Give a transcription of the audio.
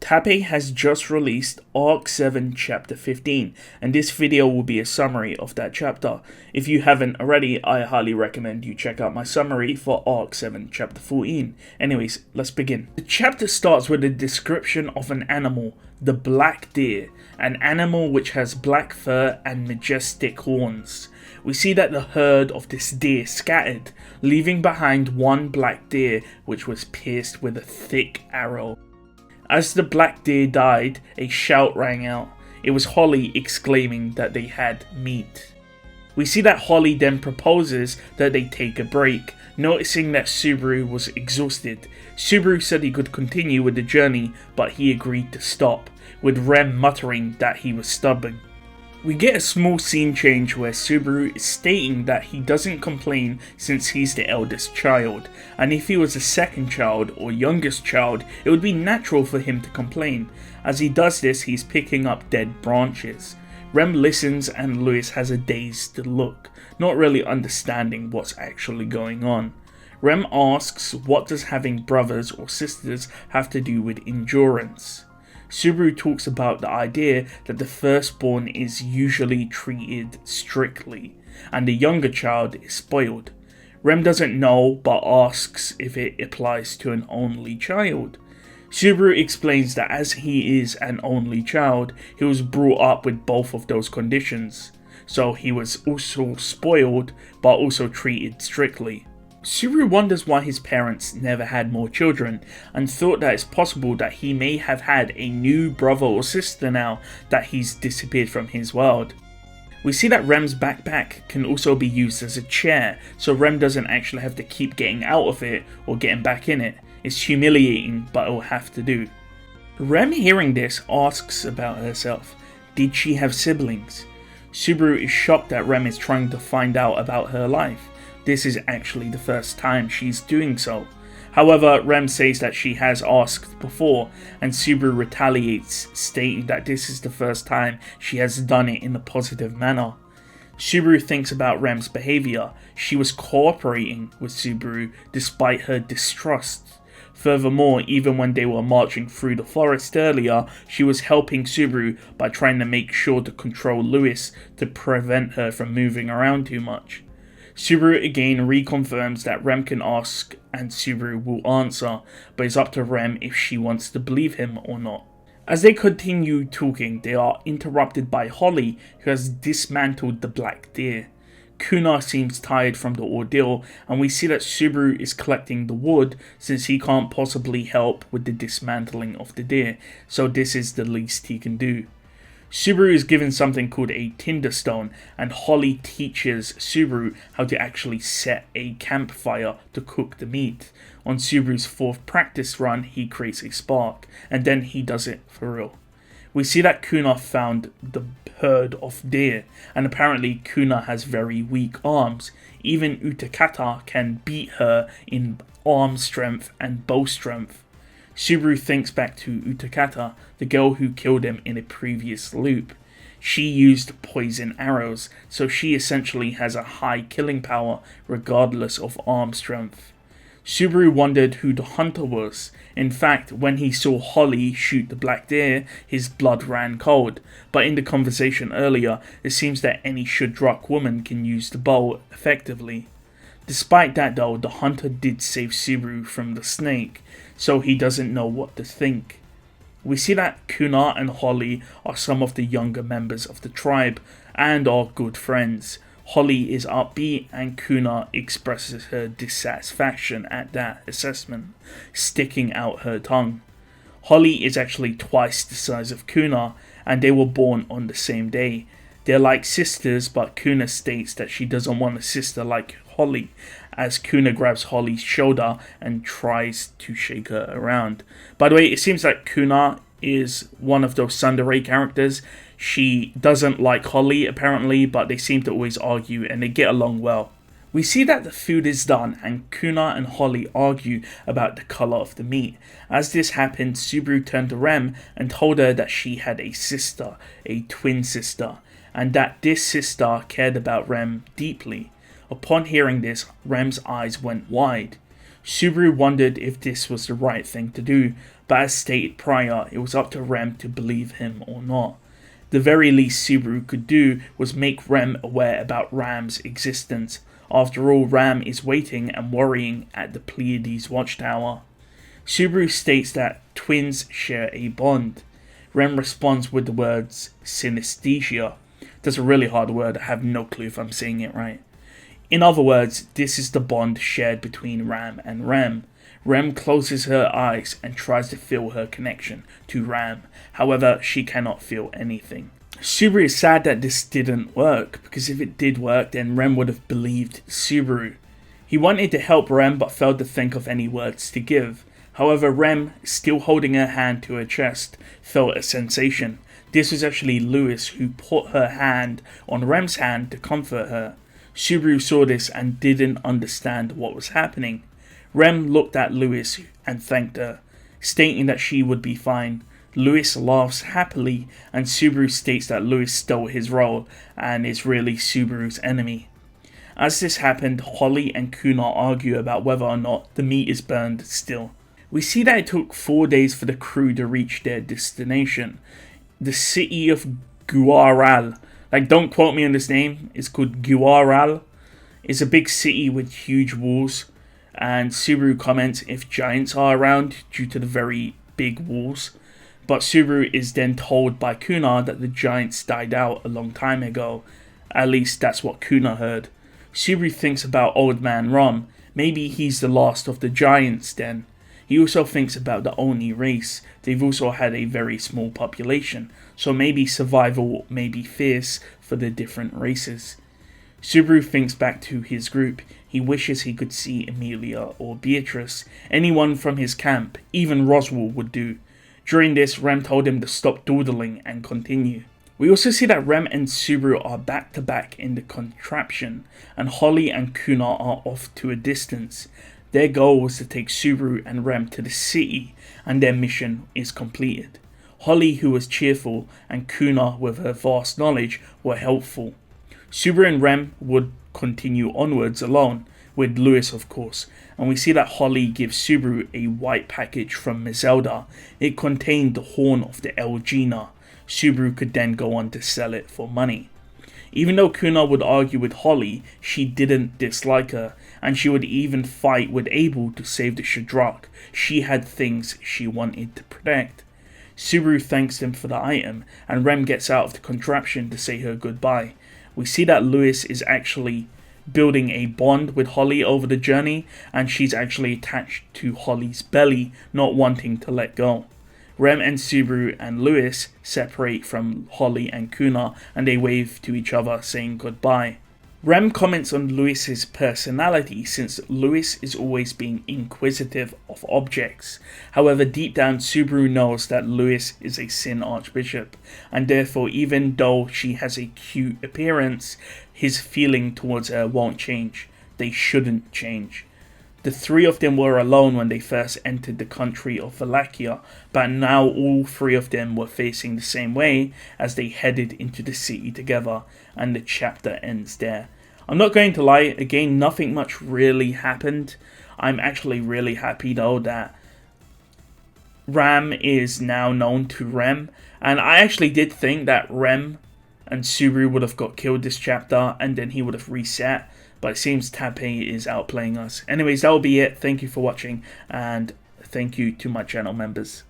Tappei has just released Arc 7 Chapter 15, and this video will be a summary of that chapter. If you haven't already, I highly recommend you check out my summary for Arc 7 Chapter 14. Anyways, let's begin. The chapter starts with a description of an animal, the black deer, an animal which has black fur and majestic horns. We see that the herd of this deer scattered, leaving behind one black deer which was pierced with a thick arrow. As the black deer died, a shout rang out. It was Holly exclaiming that they had meat. We see that Holly then proposes that they take a break, noticing that Subaru was exhausted. Subaru said he could continue with the journey, but he agreed to stop, with Rem muttering that he was stubborn. We get a small scene change where Subaru is stating that he doesn't complain since he's the eldest child, and if he was the second child or youngest child, it would be natural for him to complain. As he does this, he's picking up dead branches. Rem listens and Lewis has a dazed look, not really understanding what's actually going on. Rem asks, what does having brothers or sisters have to do with endurance? Subaru talks about the idea that the firstborn is usually treated strictly, and the younger child is spoiled. Rem doesn't know, but asks if it applies to an only child. Subaru explains that as he is an only child, he was brought up with both of those conditions, so he was also spoiled, but also treated strictly. Subaru wonders why his parents never had more children, and thought that it's possible that he may have had a new brother or sister now that he's disappeared from his world. We see that Rem's backpack can also be used as a chair, so Rem doesn't actually have to keep getting out of it or getting back in it. It's humiliating, but it'll have to do. Rem, hearing this, asks about herself. Did she have siblings? Subaru is shocked that Rem is trying to find out about her life. This is actually the first time she's doing so. However, Rem says that she has asked before, and Subaru retaliates, stating that this is the first time she has done it in a positive manner. Subaru thinks about Rem's behavior. She was cooperating with Subaru despite her distrust. Furthermore, even when they were marching through the forest earlier, she was helping Subaru by trying to make sure to control Lewis to prevent her from moving around too much. Subaru again reconfirms that Rem can ask and Subaru will answer, but it's up to Rem if she wants to believe him or not. As they continue talking, they are interrupted by Holly, who has dismantled the black deer. Kuna seems tired from the ordeal, and we see that Subaru is collecting the wood since he can't possibly help with the dismantling of the deer, so this is the least he can do. Subaru is given something called a tinder stone, and Holly teaches Subaru how to actually set a campfire to cook the meat. On Subaru's fourth practice run, he creates a spark, and then he does it for real. We see that Kuna found the herd of deer, and apparently Kuna has very weak arms. Even Utakata can beat her in arm strength and bow strength. Subaru thinks back to Utakata, the girl who killed him in a previous loop. She used poison arrows, so she essentially has a high killing power regardless of arm strength. Subaru wondered who the hunter was. In fact, when he saw Holly shoot the black deer, his blood ran cold. But in the conversation earlier, it seems that any shudrak woman can use the bow effectively. Despite that though, the hunter did save Subaru from the snake, so he doesn't know what to think. We see that Kuna and Holly are some of the younger members of the tribe and are good friends. Holly is upbeat and Kuna expresses her dissatisfaction at that assessment, sticking out her tongue. Holly is actually twice the size of Kuna, and they were born on the same day. They're like sisters, but Kuna states that she doesn't want a sister like Holly, as Kuna grabs Holly's shoulder and tries to shake her around. By the way, it seems like Kuna is one of those tsundere characters. She doesn't like Holly apparently, but they seem to always argue and they get along well. We see that the food is done and Kuna and Holly argue about the colour of the meat. As this happened, Subaru turned to Rem and told her that she had a sister, a twin sister, and that this sister cared about Rem deeply. Upon hearing this, Rem's eyes went wide. Subaru wondered if this was the right thing to do, but as stated prior, it was up to Rem to believe him or not. The very least Subaru could do was make Rem aware about Ram's existence. After all, Ram is waiting and worrying at the Pleiades watchtower. Subaru states that twins share a bond. Rem responds with the words synesthesia. That's a really hard word, I have no clue if I'm saying it right. In other words, this is the bond shared between Ram and Rem. Rem closes her eyes and tries to feel her connection to Ram. However, she cannot feel anything. Subaru is sad that this didn't work, because if it did work, then Rem would have believed Subaru. He wanted to help Rem but failed to think of any words to give. However, Rem, still holding her hand to her chest, felt a sensation. This was actually Lewis who put her hand on Rem's hand to comfort her. Subaru saw this and didn't understand what was happening. Rem looked at Lewis and thanked her, stating that she would be fine. Lewis laughs happily and Subaru states that Lewis stole his role and is really Subaru's enemy. As this happened, Holly and Kuna argue about whether or not the meat is burned still. We see that it took 4 days for the crew to reach their destination. The city of Guaral, don't quote me on this name, it's called Guaral. It's a big city with huge walls, and Subaru comments if giants are around due to the very big walls. But Subaru is then told by Kuna that the giants died out a long time ago. At least that's what Kuna heard. Subaru thinks about Old Man Rom. Maybe he's the last of the giants then. He also thinks about the Oni race. They've also had a very small population, so maybe survival may be fierce for the different races. Subaru thinks back to his group. He wishes he could see Emilia or Beatrice. Anyone from his camp, even Roswell would do. During this, Rem told him to stop dawdling and continue. We also see that Rem and Subaru are back to back in the contraption, and Holly and Kuna are off to a distance. Their goal was to take Subaru and Rem to the city, and their mission is completed. Holly, who was cheerful, and Kuna, with her vast knowledge, were helpful. Subaru and Rem would continue onwards alone, with Lewis of course, and we see that Holly gives Subaru a white package from Zelda. It contained the horn of the Elgina. Subaru could then go on to sell it for money. Even though Kuna would argue with Holly, she didn't dislike her, and she would even fight with Abel to save the shudrak. She had things she wanted to protect. Subaru thanks him for the item, and Rem gets out of the contraption to say her goodbye. We see that Lewis is actually building a bond with Holly over the journey, and she's actually attached to Holly's belly, not wanting to let go. Rem and Subaru and Lewis separate from Holly and Kuna, and they wave to each other saying goodbye. Rem comments on Lewis's personality, since Lewis is always being inquisitive of objects. However, deep down Subaru knows that Lewis is a sin archbishop, and therefore even though she has a cute appearance, his feeling towards her won't change. They shouldn't change. The three of them were alone when they first entered the country of Vollachia, but now all three of them were facing the same way as they headed into the city together, and the chapter ends there. I'm not going to lie, again, nothing much really happened. I'm actually really happy though that Ram is now known to Rem, and I actually did think that Rem and Subaru would have got killed this chapter and then he would have reset. But it seems Tappei is outplaying us. Anyways, that will be it. Thank you for watching, and thank you to my channel members.